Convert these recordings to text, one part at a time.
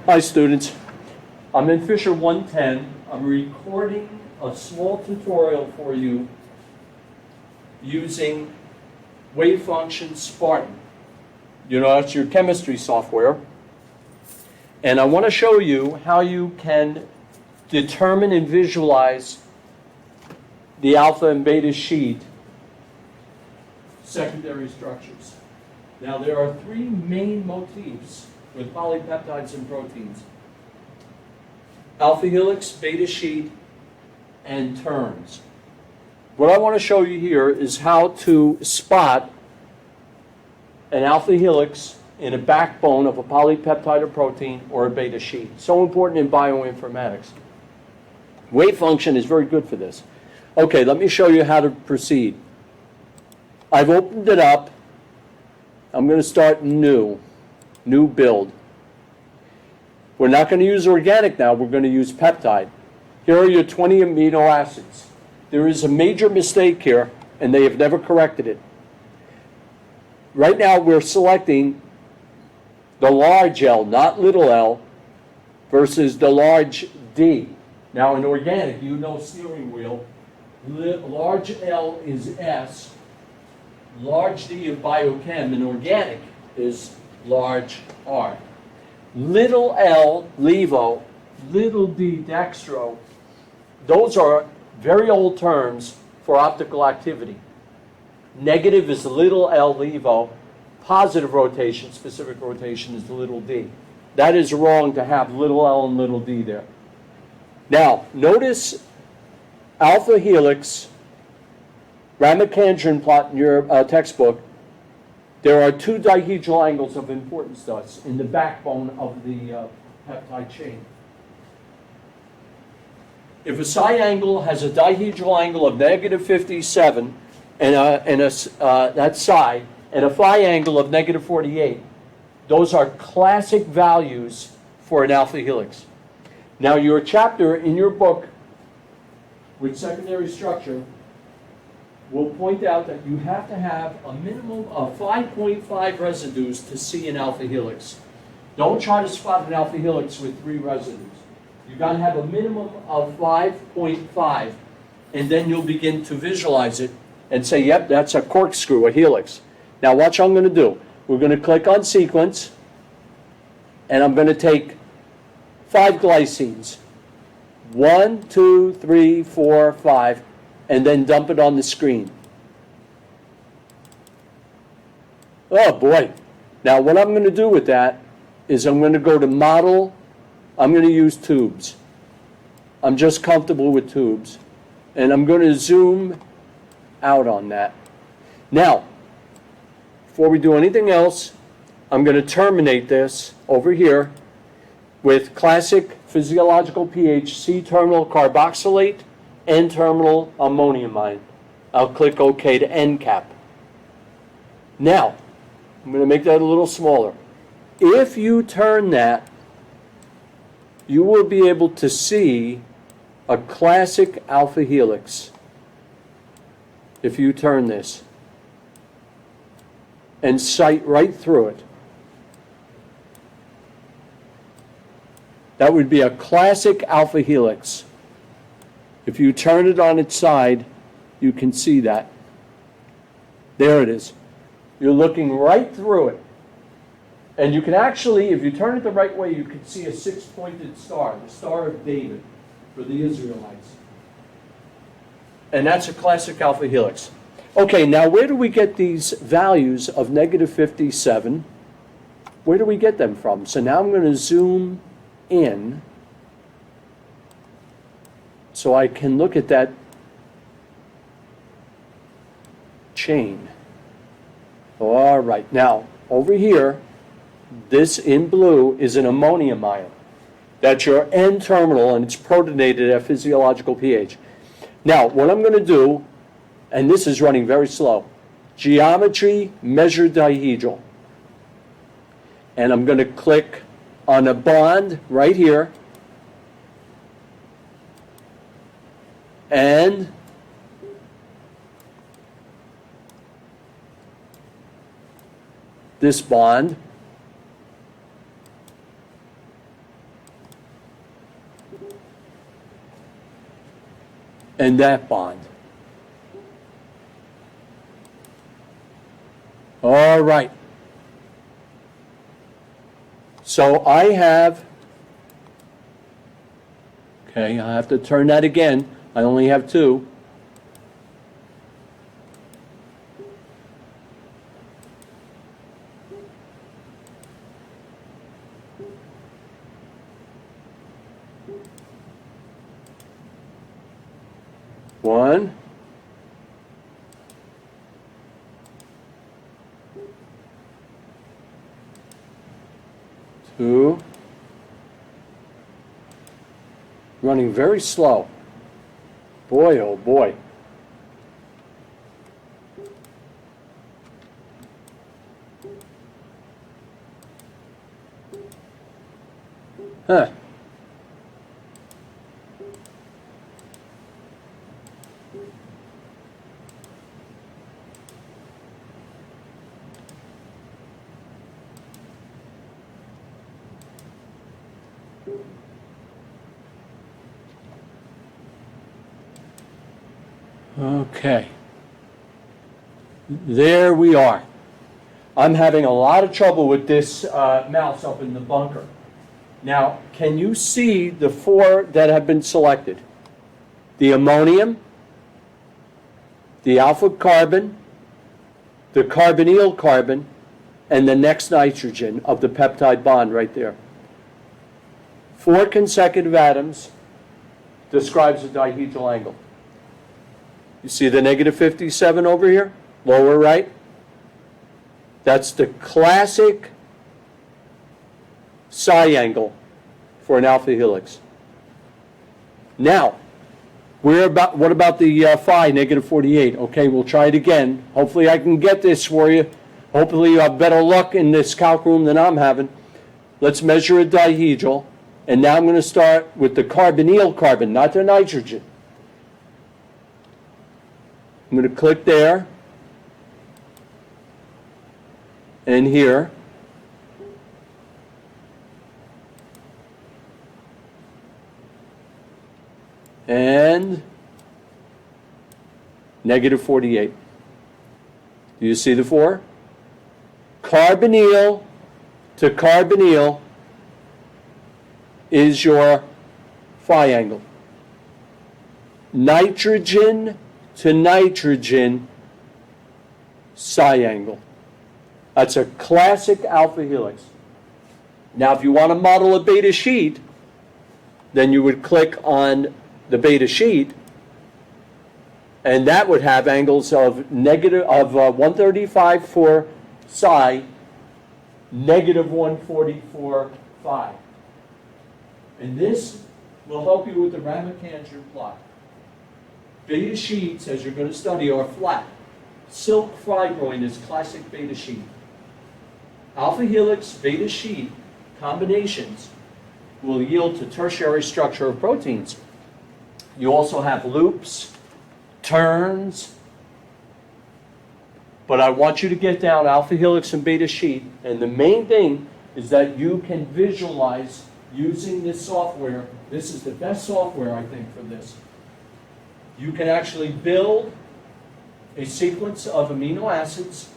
Hi students, I'm in Fisher 110. I'm recording a small tutorial for you using Wavefunction Spartan. You know, that's your chemistry software. And I want to show you how you can determine and visualize the alpha and beta sheet secondary structures. Now there are three main motifs with polypeptides and proteins: alpha-helix, beta sheet, and turns. What I want to show you here is how to spot an alpha-helix in a backbone of a polypeptide or protein or a beta sheet. So important in bioinformatics. Wavefunction is very good for this. Okay, let me show you how to proceed. I've opened it up. I'm going to start new build. We're not going to use organic now, we're going to use peptide. Here are your 20 amino acids. There is a major mistake here, and they have never corrected it. Right now we're selecting the large L, not little l, versus the large D. Now in organic, you know steering wheel, large L is S, large D of biochem, and organic is large R. Little l, levo, little d, dextro, those are very old terms for optical activity. Negative is little l, levo. Positive rotation, specific rotation, is little d. That is wrong to have little l and little d there. Now, notice alpha helix, Ramachandran plot in your textbook. There are two dihedral angles of importance to us in the backbone of the peptide chain. If a psi angle has a dihedral angle of negative 57, that's psi, and a phi angle of negative 48, those are classic values for an alpha helix. Now, your chapter in your book with secondary structure will point out that you have to have a minimum of 5.5 residues to see an alpha helix. Don't try to spot an alpha helix with 3 residues. You've got to have a minimum of 5.5, and then you'll begin to visualize it and say, yep, that's a corkscrew, a helix. Now watch what I'm going to do. We're going to click on sequence, and I'm going to take 5 glycines. 1, 2, 3, 4, 5, and then dump it on the screen. Oh boy. Now what I'm going to do with that is I'm going to go to model. I'm going to use tubes. I'm just comfortable with tubes. And I'm going to zoom out on that. Now, before we do anything else, I'm going to terminate this over here with classic physiological pH, C-terminal carboxylate, N-terminal ammonium ion. I'll click OK to end cap. Now, I'm going to make that a little smaller. If you turn that, you will be able to see a classic alpha helix. If you turn this and sight right through it, that would be a classic alpha helix. If you turn it on its side, you can see that. There it is. You're looking right through it. And you can actually, if you turn it the right way, you can see a 6-pointed star, the Star of David for the Israelites. And that's a classic alpha helix. Okay, now where do we get these values of negative 57? Where do we get them from? So now I'm going to zoom in so I can look at that chain. All right, now over here, this in blue is an ammonium ion. That's your N-terminal, and it's protonated at physiological pH. Now, what I'm going to do, and this is running very slow, geometry, measure dihedral. And I'm going to click on a bond right here, and this bond, and that bond. All right. So I have, okay, I have to turn that again. I only have two. One. Two. Running very slow. Boy, oh boy. Huh. Okay. There we are. I'm having a lot of trouble with this mouse up in the bunker. Now, can you see the four that have been selected? The ammonium, the alpha carbon, the carbonyl carbon, and the next nitrogen of the peptide bond right there. 4 consecutive atoms describes a dihedral angle. You see the -57 over here, lower right? That's the classic psi angle for an alpha helix. Now, what about the phi, -48? Okay, we'll try it again. Hopefully I can get this for you. Hopefully you have better luck in this calc room than I'm having. Let's measure a dihedral. And now I'm going to start with the carbonyl carbon, not the nitrogen. I'm going to click there and here. And -48. Do you see the 4? Carbonyl to carbonyl is your phi angle. Nitrogen to nitrogen psi angle. That's a classic alpha helix. Now, if you want to model a beta sheet, then you would click on the beta sheet, and that would have angles of 135 for psi, -140 for phi. And this will help you with the Ramachandran plot. Beta sheets, as you're going to study, are flat. Silk fibroin is classic beta sheet. Alpha helix beta sheet combinations will yield to tertiary structure of proteins. You also have loops, turns, but I want you to get down alpha helix and beta sheet, and the main thing is that you can visualize using this software. This is the best software, I think, for this. You can actually build a sequence of amino acids,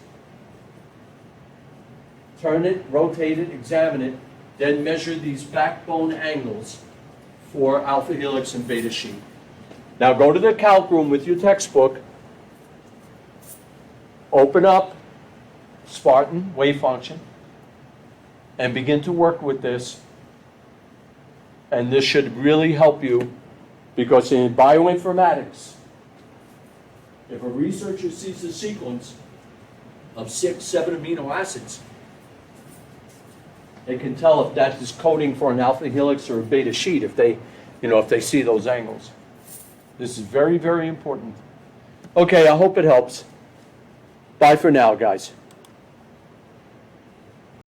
turn it, rotate it, examine it, then measure these backbone angles for alpha helix and beta sheet. Now go to the calc room with your textbook, open up Spartan, Wavefunction, and begin to work with this. And this should really help you, because in bioinformatics, if a researcher sees a sequence of 6, 7 amino acids, they can tell if that is coding for an alpha helix or a beta sheet if they see those angles. This is very, very important. Okay, I hope it helps. Bye for now, guys.